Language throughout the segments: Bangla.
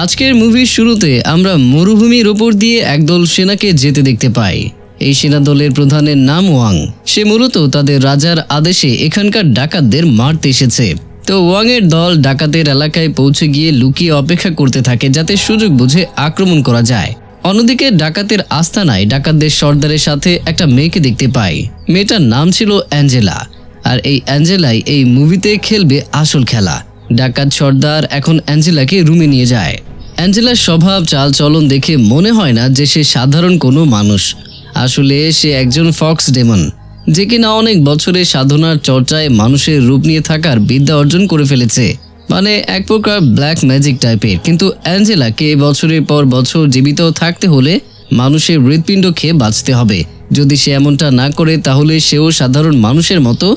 আজকের মুভির শুরুতে আমরা মরুভূমির উপর দিয়ে একদল সেনাকে যেতে দেখতে পাই। এই সেনা দলের প্রধানের নাম ওয়াং। সে মূলত তাদের রাজার আদেশে এখানকার ডাকাতদের মারতে এসেছে। তো ওয়াং এর দল ডাকাতের এলাকায় পৌঁছে গিয়ে লুকিয়ে অপেক্ষা করতে থাকে যাতে সুযোগ বুঝে আক্রমণ করা যায়। অন্যদিকে ডাকাতের আস্তানায় ডাকাতদের সর্দারের সাথে একটা মেয়েকে দেখতে পাই। মেয়েটার নাম ছিল অ্যাঞ্জেলা। আর এই অ্যাঞ্জেলাই এই মুভিতে খেলবে আসল খেলা। ডাকাত সর্দার এখন অ্যাঞ্জেলাকে রুমে নিয়ে যায়। অ্যাঞ্জেলার স্বভাব চাল চলন দেখে মনে হয় না যে সে সাধারণ কোনো মানুষ। আসলে সে একজন ফক্স ডেমন, যে কিনা অনেক বছরের সাধনার চর্চায় মানুষের রূপ নিয়ে থাকার বিদ্যা অর্জন করে ফেলেছে। মানে এক প্রকার ব্ল্যাক ম্যাজিক টাইপের। কিন্তু অ্যাঞ্জেলাকে বছরের পর বছর জীবিত থাকতে হলে মানুষের হৃৎপিণ্ড খেয়ে বাঁচতে হবে। যদি সে এমনটা না করে তাহলে সেও সাধারণ মানুষের মতো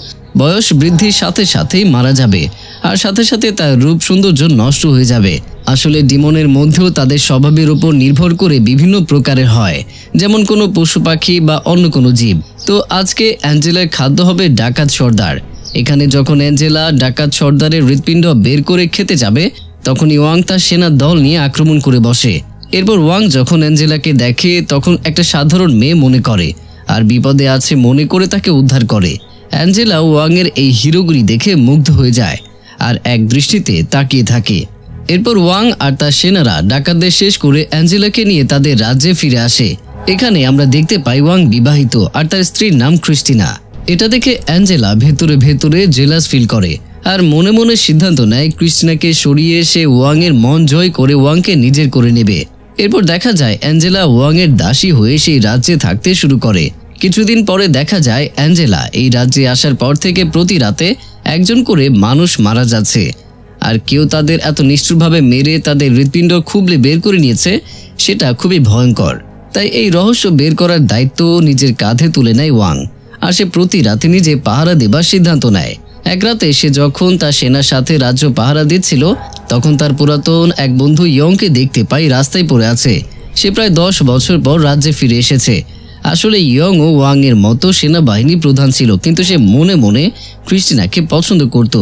বয়স বৃদ্ধির সাথে সাথেই মারা যাবে, আর সাথে সাথে তার রূপ সৌন্দর্য নষ্ট হয়ে যাবে। আসলে ডিমনের মধ্যেও তাদের স্বভাবের উপর নির্ভর করে বিভিন্ন প্রকারের হয়, যেমন কোনো পশু পাখি বা অন্য কোনো জীব। তো আজকে অ্যাঞ্জেলার খাদ্য হবে ডাকাত সর্দার। এখানে যখন অ্যাঞ্জেলা ডাকাত সর্দারের হৃৎপিণ্ড বের করে খেতে যাবে, তখনই ওয়াং তার সেনা দল নিয়ে আক্রমণ করে বসে। এরপর ওয়াং যখন অ্যাঞ্জেলাকে দেখে তখন একটা সাধারণ মেয়ে মনে করে, আর বিপদে আছে মনে করে তাকে উদ্ধার করে। অ্যাঞ্জেলা ওয়াং এর এই হিরোগিরি দেখে মুগ্ধ হয়ে যায় আর এক দৃষ্টিতে তাকিয়ে থাকে। এরপর ওয়াং আর তার সেনারা ডাকাতদের শেষ করে অ্যাঞ্জেলাকে নিয়ে তাদের রাজ্যে ফিরে আসে। এখানে আমরা দেখতে পাই ওয়াং বিবাহিত আর তার স্ত্রীর নাম ক্রিস্টিনা। এটা দেখে অ্যাঞ্জেলা ভেতরে ভেতরে জেলাস ফিল করে আর মনে মনে সিদ্ধান্ত নেয় ক্রিস্টিনাকে সরিয়ে সে ওয়াং এর মন জয় করে ওয়াংকে নিজের করে নেবে। এরপর দেখা যায় অ্যাঞ্জেলা ওয়াং এর দাসী হয়ে সেই রাজ্যে থাকতে শুরু করে। কিছুদিন পরে দেখা যায় অ্যাঞ্জেলা এই রাজ্যে আসার পর থেকে প্রতি রাতে একজন করে মানুষ মারা যাচ্ছে, আর কেউ তাদের এত নিষ্ঠুরভাবে মেরে তাদের হৃৎপিণ্ড খুবলে বের করে নিয়েছে, সেটা খুবই ভয়ঙ্কর। তাই এই রহস্য বের করার দায়িত্ব নিজের কাঁধে তুলে নেয় ওয়াং, আর সে প্রতি রাতে নিজে পাহারা দেবার সিদ্ধান্ত নেয়। এক রাতে সে যখন তার সেনার সাথে রাজ্য পাহারা দিচ্ছিল, তখন তার পুরাতন এক বন্ধু ইয়ংকে দেখতে পাই রাস্তায় পড়ে আছে। সে প্রায় 10 বছর পর রাজ্যে ফিরে এসেছে। আসলে ইয়ং ও ওয়াং এর মতো সেনাবাহিনী প্রধান ছিল, কিন্তু সে মনে মনে ক্রিস্টিনাকে পছন্দ করত।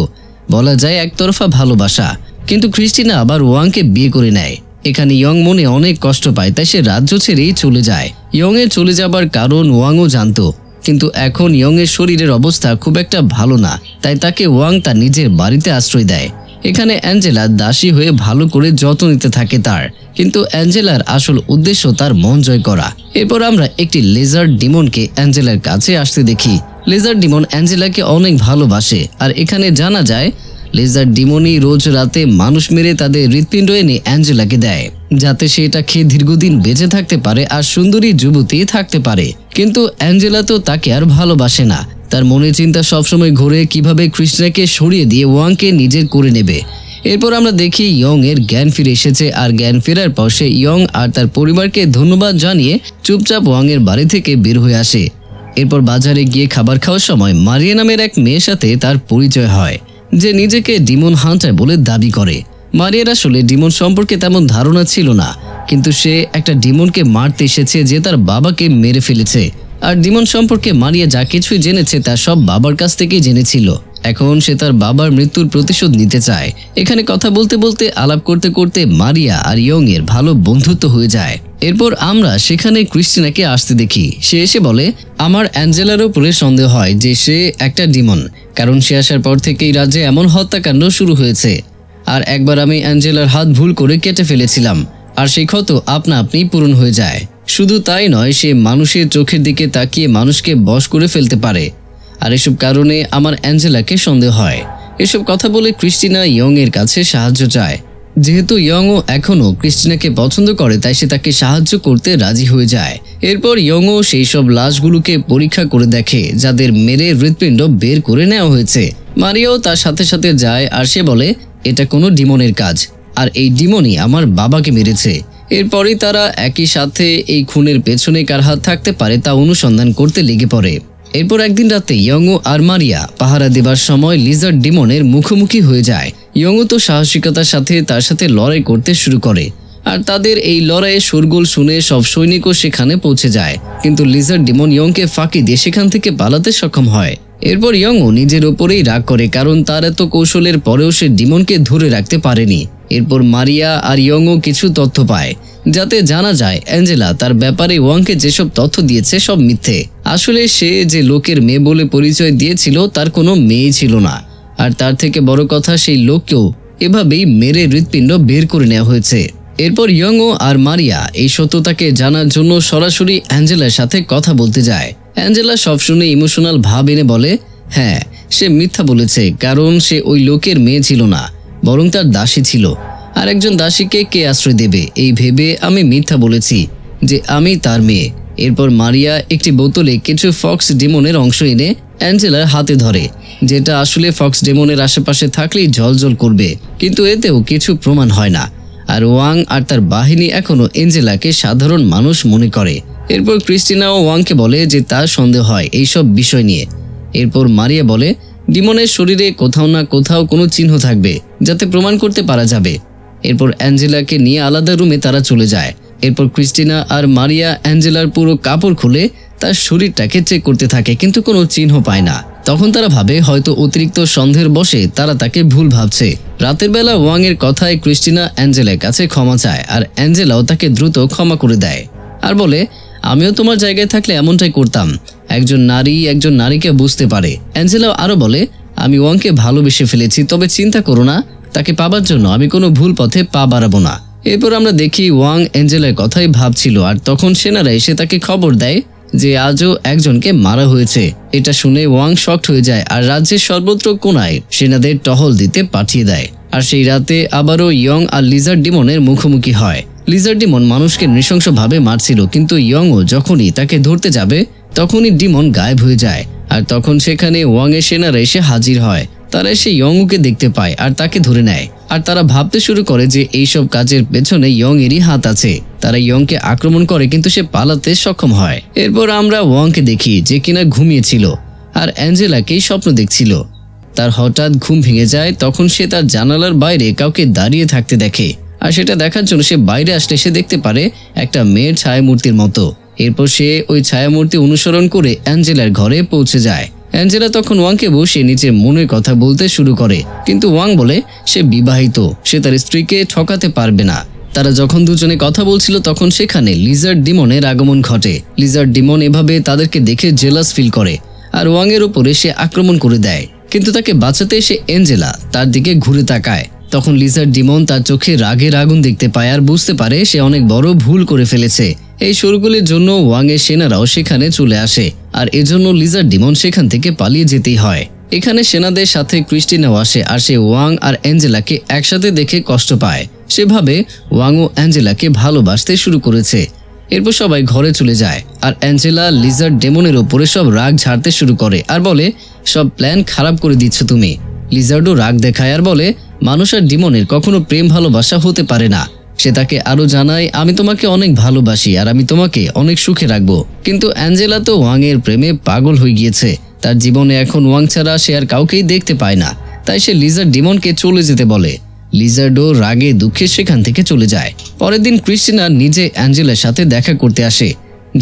বলা যায় একতরফা ভালোবাসা। কিন্তু ক্রিস্টিনা আবার ওয়াংকে বিয়ে করে নেয়। এখানে ইয়ং মনে অনেক কষ্ট পায়, তাই সে রাজ্য ছেড়েই চলে যায়। ইয়ং এর চলে যাবার কারণ ওয়াংও জানতো, কিন্তু এখন ইয়ং এর শরীরের অবস্থা খুব একটা ভালো না, তাই তাকে ওয়াং তার নিজের বাড়িতে আশ্রয় দেয়। এখানে অ্যাঞ্জেলা দাসী হয়ে ভালো করে যত্ন নিতে থাকে তার, কিন্তু অ্যাঞ্জেলার আসল উদ্দেশ্য তার মন জয় করা। এরপর আমরা একটি লেজার ডিমনকে অ্যাঞ্জেলার কাছে আসতে দেখি। লেজার ডিমন অ্যাঞ্জেলাকে অনেক ভালোবাসে, আর এখানে জানা যায় লেজার ডিমনই রোজ রাতে মানুষ মেরে তাদের হৃৎপিণ্ড এনে অ্যাঞ্জেলাকে দেয়, যাতে সে এটা খেয়ে দীর্ঘদিন বেঁচে থাকতে পারে আর সুন্দরী যুবতী থাকতে পারে। কিন্তু অ্যাঞ্জেলা তো তাকে আর ভালোবাসে না। তার মনে চিন্তা সবসময় ঘুরে কিভাবে ক্রিস্টিনাকে সরিয়ে দিয়ে ওয়াংকে নিজের করে নেবে। এরপর আমরা দেখি ইয়ং এর জ্ঞান ফিরে এসেছে, আর জ্ঞান ফেরার পর সে ইয়ং আর তার পরিবারকে ধন্যবাদ জানিয়ে চুপচাপ ওয়াং এর বাড়ি থেকে বের হয়ে আসে। এরপর বাজারে গিয়ে খাবার খাওয়ার সময় মারিয়া নামের এক মেয়ের সাথে তার পরিচয় হয়, যে নিজেকে ডিমন হান্টার বলে দাবি করে। মারিয়ার আসলে ডিমন সম্পর্কে তেমন ধারণা ছিল না, কিন্তু সে একটা ডিমনকে মারতে এসেছে যে তার বাবাকে মেরে ফেলেছে। আর ডিমন সম্পর্কে মারিয়া যা কিছুই জেনেছে তা সব বাবার কাছ থেকেই জেনেছিল। এখন সে তার বাবার মৃত্যুর প্রতিশোধ নিতে চায়। এখানে কথা বলতে বলতে আলাপ করতে করতে মারিয়া আর ইয়ং এর ভালো বন্ধুত্ব হয়ে যায়। এরপর আমরা সেখানে ক্রিস্টিনাকে আসতে দেখি। সে এসে বলে, আমার অ্যাঞ্জেলার উপরে সন্দেহ হয় যে সে একটা ডিমন, কারণ সে আসার পর থেকেই রাজ্যে এমন হত্যাকাণ্ড শুরু হয়েছে। আর একবার আমি অ্যাঞ্জেলার হাত ভুল করে কেটে ফেলেছিলাম, আর সেই ক্ষত আপনা আপনি পূরণ হয়ে যায়। শুধু তাই নয়, সে মানুষের চোখের দিকে তাকিয়ে মানুষকে বশ করে ফেলতে পারে। আর এসব কারণে আমার অ্যাঞ্জেলাকে সন্দেহ হয়। এসব কথা বলে ক্রিস্টিনা ইয়ং এর কাছে সাহায্য চায়। যেহেতু ইয়ংও এখনও ক্রিস্টিনাকে পছন্দ করে, তাই সে তাকে সাহায্য করতে রাজি হয়ে যায়। এরপর ইয়ংও সেই সব লাশগুলোকে পরীক্ষা করে দেখে যাদের মেরে হৃৎপিণ্ড বের করে নেওয়া হয়েছে। মারিয়াও তার সাথে সাথে যায়, আর সে বলে এটা কোনো ডিমনের কাজ, আর এই ডিমনই আমার বাবাকে মেরেছে। এরপরই তারা একই সাথে এই খুনের পেছনে কার হাত থাকতে পারে তা অনুসন্ধান করতে লেগে পড়ে। এরপর একদিন রাতে ইয়ংও আর মারিয়া পাহারা দেবার সময় লিজার্ড ডিমনের মুখোমুখি হয়ে যায়। ইয়ংও তো সাহসিকতার সাথে তার সাথে লড়াই করতে শুরু করে, আর তাদের এই লড়াইয়ে শোরগোল শুনে সব সৈনিকও সেখানে পৌঁছে যায়। কিন্তু লিজার্ড ডিমন ইয়ংকে ফাঁকি দিয়ে সেখান থেকে পালাতে সক্ষম হয়। এরপর ইয়ংও নিজের ওপরেই রাগ করে, কারণ তার এত কৌশলের পরেও সে ডিমনকে ধরে রাখতে পারেনি। এরপর মারিয়া আর ইয়ংও কিছু তথ্য পায়, যাতে জানা যায় অ্যাঞ্জেলা তার ব্যাপারে ওয়াংকে যেসব তথ্য দিয়েছে সব মিথ্যে। আসলে সে যে লোকের মেয়ে বলে পরিচয় দিয়েছিল তার কোনো মেয়ে ছিল না, আর তার থেকে বড় কথা সেই লোককেও এভাবেই মেরে হৃৎপিণ্ড বের করে নেওয়া হয়েছে। এরপর ইয়ংও আর মারিয়া এই সত্যতাকে জানার জন্য সরাসরি অ্যাঞ্জেলার সাথে কথা বলতে যায়। অ্যাঞ্জেলা সব শুনে ইমোশনাল ভাব এনে বলে, হ্যাঁ সে মিথ্যা বলেছে, কারণ সে ওই লোকের মেয়ে ছিল না, বরং তার দাসী ছিল। আর একজন দাসীকে কে আশ্রয় দেবে এই ভেবে আমি মিথ্যা বলেছি যে আমি তার মেয়ে। এরপর মারিয়া একটি বোতলে কিছু ফক্স ডেমনের অংশ এনে অ্যাঞ্জেলার হাতে ধরে, যেটা আসলে ফক্স ডেমনের আশেপাশে থাকলেই জ্বলজ্বল করবে, কিন্তু এতেও কিছু প্রমাণ হয় না। আর ওয়াং আর তার বাহিনী এখনো অ্যাঞ্জেলাকে সাধারণ মানুষ মনে করে। এরপর ক্রিস্টিনা ও ওয়াংকে বলে যে তার সন্দেহ হয় এইসব বিষয় নিয়ে। এরপর মারিয়া বলে ডিমনের শরীরে কোথাও না কোথাও কোনো চিহ্ন থাকবে যাতে প্রমাণ করতে পারা যাবে। এরপর অ্যাঞ্জেলাকে নিয়ে আলাদা রুমে তারা চলে যায়। এরপর ক্রিস্টিনা আর মারিয়া অ্যাঞ্জেলার পুরো কাপড় খুলে তার শরীরটাকে চেক করতে থাকে, কিন্তু কোনো চিহ্ন পায় না। তখন তারা ভাবে হয়তো অতিরিক্ত সন্দেহের বশে তারা তাকে ভুল ভাবছে। রাতের বেলা ওয়াং এর কথায় ক্রিস্টিনা অ্যাঞ্জেলার কাছে ক্ষমা চায়, আর অ্যাঞ্জেলাও তাকে দ্রুত ক্ষমা করে দেয় আর বলে আমিও তোমার জায়গায় থাকলে এমনটাই করতাম। একজন নারী একজন নারীকে বুঝতে পারে। অ্যাঞ্জেলাও আরো বলে আমি ওয়াংকে ভালোবেসে ফেলেছি, তবে চিন্তা করো না, তাকে পাবার জন্য আমি কোনো ভুল পথে পা বাড়াবো না। এরপর আমরা দেখি ওয়াং অ্যাঞ্জেলার কথাই ভাবছিল, আর তখন সেনারা এসে তাকে খবর দেয় যে আজও একজনকে মারা হয়েছে। এটা শুনে ওয়াং শকড হয়ে যায় আর রাজ্যের সর্বত্র কোনায় সেনাদের টহল দিতে পাঠিয়ে দেয়। আর সেই রাতে আবারও ইয়ং আর লিজার্ড ডিমনের মুখোমুখি হয়। লিজার্ড ডিমন মানুষকে নৃশংসভাবে মারছিল, কিন্তু ইয়ংও যখনই তাকে ধরতে যাবে তখনই ডিমন গায়েব হয়ে যায়। আর তখন সেখানে ওয়াং এর সেনারা এসে হাজির হয়। তারা এসে ইয়ংকে দেখতে পায় আর তাকে ধরে নেয়, আর তারা ভাবতে শুরু করে যে এইসব কাজের পেছনে ইয়ং এরই হাত আছে। তারা ইয়ংকে আক্রমণ করে, কিন্তু সে পালাতে সক্ষম হয়। এরপর আমরা ওয়াংকে দেখি যে কিনা ঘুমিয়েছিল আর অ্যাঞ্জেলাকেই স্বপ্ন দেখছিল। তার হঠাৎ ঘুম ভেঙে যায়, তখন সে তার জানালার বাইরে কাউকে দাঁড়িয়ে থাকতে দেখে, আর সেটা দেখার জন্য সে বাইরে আসলে সে দেখতে পারে একটা মেয়ের ছায়ামূর্তির মতো। এরপর সে ওই ছায়ামূর্তি অনুসরণ করে অ্যাঞ্জেলার ঘরে পৌঁছে যায়। অ্যাঞ্জেলা তখন ওয়াংকে বসে নিজের মনের কথা বলতে শুরু করে, কিন্তু ওয়াং বলে সে বিবাহিত, সে তার স্ত্রীকে ঠকাতে পারবে না। তারা যখন দুজনে কথা বলছিল তখন সেখানে লিজার্ড ডিমনের আগমন ঘটে। লিজার্ড ডিমন এভাবে তাদেরকে দেখে জেলাস ফিল করে আর ওয়াং এর উপরে সে আক্রমণ করে দেয়, কিন্তু তাকে বাঁচাতে এসে অ্যাঞ্জেলা তার দিকে ঘুরে তাকায়। তখন লিজার্ড ডিমন তার চোখে রাগের আগুন দেখতে পায় আর বুঝতে পারে সে অনেক বড় ভুল করে ফেলেছে। এই শোরগোলের জন্য ওয়াং এর সেনারাও সেখানে চলে আসে, আর এজন্য লিজার্ড ডিমন সেখান থেকে পালিয়ে যেতেই হয়। এখানে সেনাদের সাথে ক্রিস্টিনাও আসে, আর সে ওয়াং আর অ্যাঞ্জেলাকে একসাথে দেখে কষ্ট পায়। সেভাবে ওয়াং ও অ্যাঞ্জেলাকে ভালোবাসতে শুরু করেছে। এরপর সবাই ঘরে চলে যায়, আর অ্যাঞ্জেলা লিজার্ড ডেমনের ওপরে সব রাগ ঝাড়তে শুরু করে আর বলে সব প্ল্যান খারাপ করে দিচ্ছ তুমি। লিজার্ডও রাগ দেখায় আর বলে মানুষ আর ডিমনের কখনো প্রেম ভালোবাসা হতে পারে না। সে তাকে আরো জানায় আমি তোমাকে অনেক ভালোবাসি আর আমি তোমাকে অনেক সুখে রাখবো। কিন্তু অ্যাঞ্জেলা তো ওয়াং এর প্রেমে পাগল হয়ে গিয়েছে। তার জীবনে এখন ওয়াং ছাড়া সে আর কাউকেই দেখতে পায় না, তাই সে লিজার্ড ডিমনকে চলে যেতে বলে। লিজার্ডও রাগে দুঃখে সেখান থেকে চলে যায়। পরের দিন ক্রিস্টিনা নিজে অ্যাঞ্জেলার সাথে দেখা করতে আসে,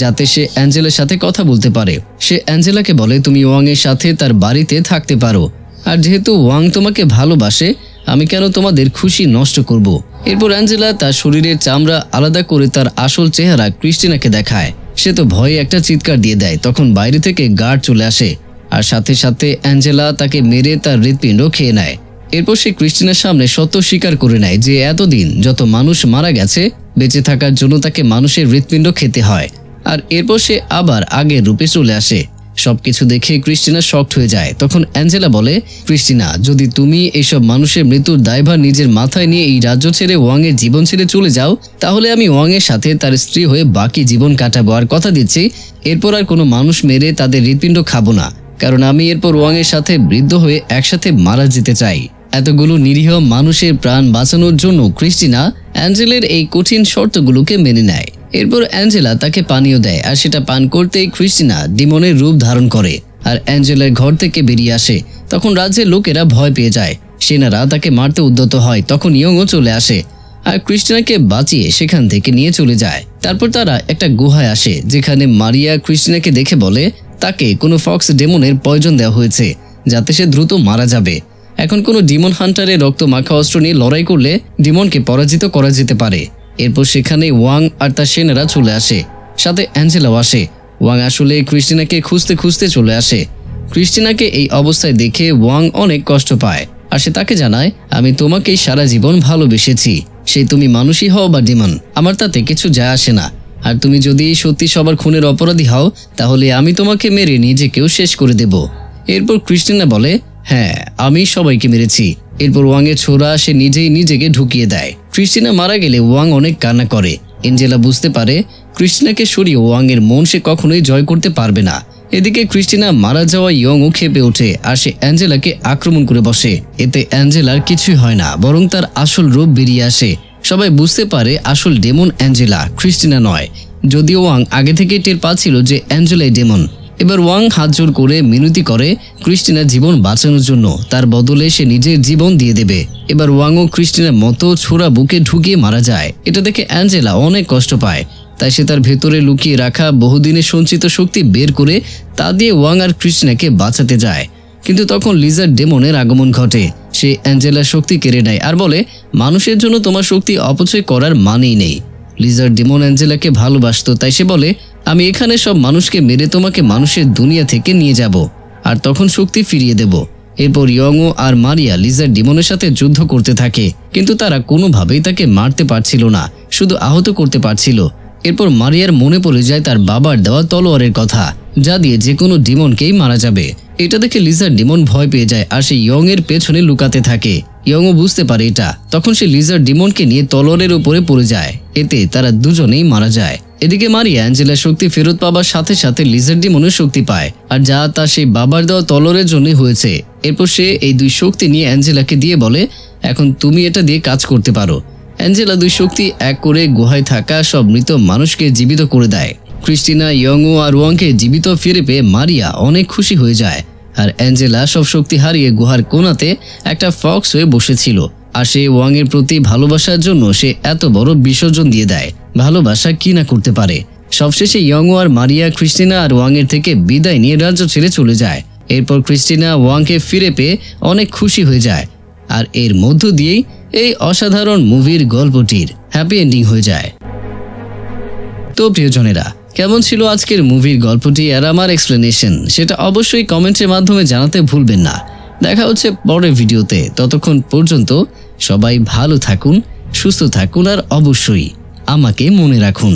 যাতে সে অ্যাঞ্জেলার সাথে কথা বলতে পারে। সে অ্যাঞ্জেলাকে বলে তুমি ওয়াং এর সাথে তার বাড়িতে থাকতে পারো, আর যেহেতু ওয়াং তোমাকে ভালোবাসে আমি কেন তোমাদের খুশি নষ্ট করব। এরপর অ্যাঞ্জেলা তার শরীরের চামড়া আলাদা করে তার আসল চেহারা ক্রিস্টিনাকে দেখায়। সে তো ভয়ে একটা চিৎকার দিয়ে দেয়। তখন বাইরে থেকে গার্ড চলে আসে, আর সাথে সাথে অ্যাঞ্জেলা তাকে মেরে তার হৃৎপিণ্ড খেয়ে নেয়। এরপর সে ক্রিস্টিনার সামনে সত্য স্বীকার করে নেয় যে এতদিন যত মানুষ মারা গেছে বেঁচে থাকার জন্য তাকে মানুষের হৃৎপিণ্ড খেতে হয়। আর এরপর সে আবার আগের রূপে চলে আসে। সবকিছু দেখে ক্রিস্টিনা শকড হয়ে যায়। তখন অ্যাঞ্জেলা বলে ক্রিস্টিনা যদি তুমি এইসব মানুষের মৃত্যুর দায়ভার নিজের মাথায় নিয়ে এই রাজ্য ছেড়ে ওয়াং এর জীবন ছেড়ে চলে যাও, তাহলে আমি ওয়াং এর সাথে তার স্ত্রী হয়ে বাকি জীবন কাটাবো। আর কথা দিচ্ছি এরপর আর কোনো মানুষ মেরে তাদের হৃৎপিণ্ড খাবো না, কারণ আমি এরপর ওয়াং এর সাথে বৃদ্ধ হয়ে একসাথে মারা যেতে চাই। এতগুলো নিরীহ মানুষের প্রাণ বাঁচানোর জন্য ক্রিস্টিনা অ্যাঞ্জেলের এই কঠিন শর্তগুলোকে মেনে নেয়। এরপর অ্যাঞ্জেলা তাকে পানীয় দেয়, আর সেটা পান করতেই ক্রিস্টিনা ডিমনের রূপ ধারণ করে আর অ্যাঞ্জেলার ঘর থেকে বেরিয়ে আসে। তখন রাজ্যের লোকেরা ভয় পেয়ে যায়, সেনারা তাকে মারতে উদ্যত হয়। তখন ইয়ংও চলে আসে আর ক্রিস্টিনাকে বাঁচিয়ে সেখান থেকে নিয়ে চলে যায়। তারপর তারা একটা গুহায় আসে, যেখানে মারিয়া ক্রিস্টিনাকে দেখে বলে তাকে কোনো ফক্স ডেমনের পয়জন দেওয়া হয়েছে যাতে সে দ্রুত মারা যাবে। এখন কোনো ডিমন হান্টারের রক্ত মাখা অস্ত্র নিয়ে লড়াই করলে ডিমনকে পরাজিত করা যেতে পারে। এরপর সেখানে ওয়াং আর তার সেনারা চলে আসে, সাথে অ্যাঞ্জেলাও আসে। ওয়াং আসলে ক্রিস্টিনাকে খুঁজতে খুঁজতে চলে আসে। ক্রিস্টিনাকে এই অবস্থায় দেখে ওয়াং অনেক কষ্ট পায় আর সে তাকে জানায়, আমি তোমাকেই সারা জীবন ভালোবেসেছি, সেই তুমি মানুষই হও বা ডিমন, আমার তাতে কিছু যায় আসে না। আর তুমি যদি সত্যি সবার খুনের অপরাধী হও তাহলে আমি তোমাকে মেরে নিজেকেও শেষ করে দেব। এরপর ক্রিস্টিনা বলে, হ্যাঁ আমি সবাইকে মেরেছি। এরপর ওয়াংয়ের ছোড়া সে নিজেই নিজেকে ঢুকিয়ে দেয়। ক্রিস্টিনা মারা গেলে ওয়াং অনেক কান্না করে। এঞ্জেলা বুঝতে পারে ক্রিস্টিনাকে সরিয়ে ওয়াংয়ের মন সে কখনোই জয় করতে পারবে না। এদিকে ক্রিস্টিনা মারা যাওয়া ইয়ংও ক্ষেপে ওঠে আর সে অ্যাঞ্জেলাকে আক্রমণ করে বসে। এতে অ্যাঞ্জেলার কিছুই হয় না, বরং তার আসল রূপ বেরিয়ে আসে। সবাই বুঝতে পারে আসল ডেমন অ্যাঞ্জেলা, ক্রিস্টিনা নয়। যদিও ওয়াং আগে থেকে টের পাচ্ছিল যে অ্যাঞ্জেলাই ডেমন। এবার ওয়াং হাত জোর করে মিনতি করে ক্রিস্টিনার জীবন বাঁচানোর জন্য, তার বদলে সে নিজের জীবন দিয়ে দেবে। এবার ওয়াংও ক্রিস্টিনার মতো ছোড়া বুকে ঢুকিয়ে মারা যায়। এটা দেখে অ্যাঞ্জেলা অনেক কষ্ট পায়, তাই সে তার ভেতরে লুকিয়ে রাখা বহুদিনের সঞ্চিত শক্তি বের করে তা দিয়ে ওয়াং আর ক্রিস্টিনাকে বাঁচাতে যায়। কিন্তু তখন লিজার্ড ডেমনের আগমন ঘটে। সে অ্যাঞ্জেলার শক্তি কেড়ে নেয় আর বলে, মানুষের জন্য তোমার শক্তি অপচয় করার মানেই নেই। লিজার্ড ডেমন অ্যাঞ্জেলাকে ভালোবাসতো, তাই সে বলে, আমি এখানে সব মানুষকে মেরে তোমাকে মানুষের দুনিয়া থেকে নিয়ে যাব আর তখন শক্তি ফিরিয়ে দেব। এরপর ইয়ংও আর মারিয়া লিজার্ড ডেমনের সাথে যুদ্ধ করতে থাকে, কিন্তু তারা কোনোভাবেই তাকে মারতে পারছিল না, শুধু আহত করতে পারছিল। এরপর মারিয়ার মনে পড়ে যায় তার বাবার দেওয়া তলোয়ারের কথা, যা দিয়ে যে কোনো ডিমনকেই মারা যাবে। এটা দেখে লিজার্ড ডিমন ভয় পেয়ে যায় আর সে ইয়ং এর পেছনে লুকাতে থাকে। ইয়ংও বুঝতে পারে এটা, তখন সে লিজার্ড ডিমনকে নিয়ে তলোয়ারের উপরে পড়ে যায়। এতে তারা দুজনেই মারা যায়। এদিকে মারিয়া অ্যাঞ্জেলার শক্তি ফেরত পাবার সাথে সাথে লিজার্ড ডিমনের শক্তি পায়, আর যা তা সেই বাবার দেওয়া তলোয়ারের জন্যই হয়েছে। এরপর সে এই দুই শক্তি নিয়ে অ্যাঞ্জেলাকে দিয়ে বলে, এখন তুমি এটা দিয়ে কাজ করতে পারো। অ্যাঞ্জেলা দুই শক্তি এক করে গুহায় থাকা সব মৃত মানুষকে জীবিত করে দেয়। ক্রিস্টিনা, ইয়ংও আর ওয়াংকে জীবিত ফিরে পেয়ে মারিয়া অনেক খুশি হয়ে যায়, আর অ্যাঞ্জেলা সব শক্তি হারিয়ে গুহার কোণাতে একটা ফক্স হয়ে বসেছিল। আর সে ওয়াংয়ের প্রতি ভালোবাসার জন্য সে এত বড় বিসর্জন দিয়ে দেয়। ভালোবাসা কি না করতে পারে। সবশেষে ইয়ংও আর মারিয়া ক্রিস্টিনা আর ওয়াংয়ের থেকে বিদায় নিয়ে রাজ্য ছেড়ে চলে যায়। এরপর ক্রিস্টিনা ওয়াংকে ফিরে পেয়ে অনেক খুশি হয়ে যায়, আর এর মধ্য দিয়েই এই অসাধারণ মুভির গল্পটির হ্যাপি এন্ডিং হয়ে যায়। তো প্রিয়জনেরা, কেমন ছিল আজকের মুভির গল্পটি আর আমার এক্সপ্লেনেশন, সেটা অবশ্যই কমেন্টের মাধ্যমে জানাতে ভুলবেন না। দেখা হচ্ছে পরের ভিডিওতে। ততক্ষণ পর্যন্ত সবাই ভালো থাকুন, সুস্থ থাকুন আর অবশ্যই আমাকে মনে রাখুন।